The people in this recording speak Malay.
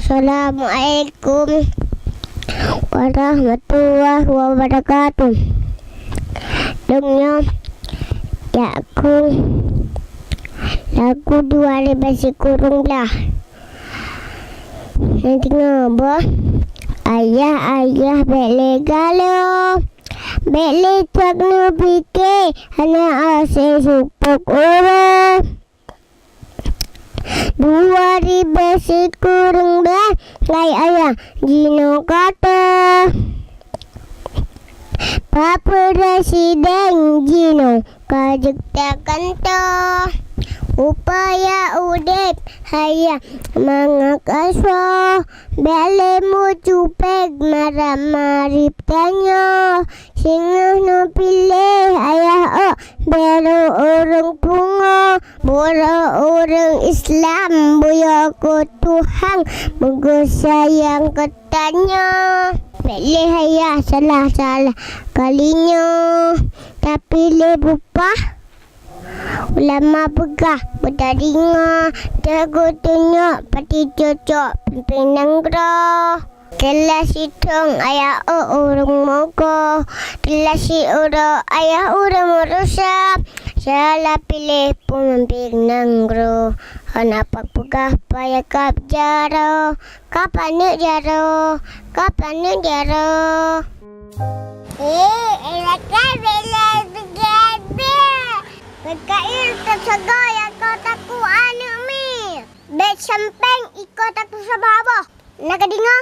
Assalamualaikum warahmatullahi wabarakatuh. Dengar lagu dua hari basi kurung belah. Nanti ngapa? Ayah bele galo, bele cak nu pike, anak ase supuk ora. Dua hari basi kurung belah, ngai ayah jino kata. Papa Presiden Jino kajak kanta upaya udep haya mangakaswa bele mu cupek marip tanya singa no pilih ayah bero orang pungo boro orang Islam buya ko Tuhan moga sayang katanya. Bele ayah salah kalinya tapi lebupa ulama pegah berdaringa jago tunjuk pati cocok pimpinang gera kelas hitung ayah orang mogok kelas ura ayah orang merusak salah pilih pemimpin gera anak pegah payah kap jaro kapan nak jaro elakkan bela begini berkail tersegaya kau taku anu mi bet sampeng ikut aku sebab nak dengar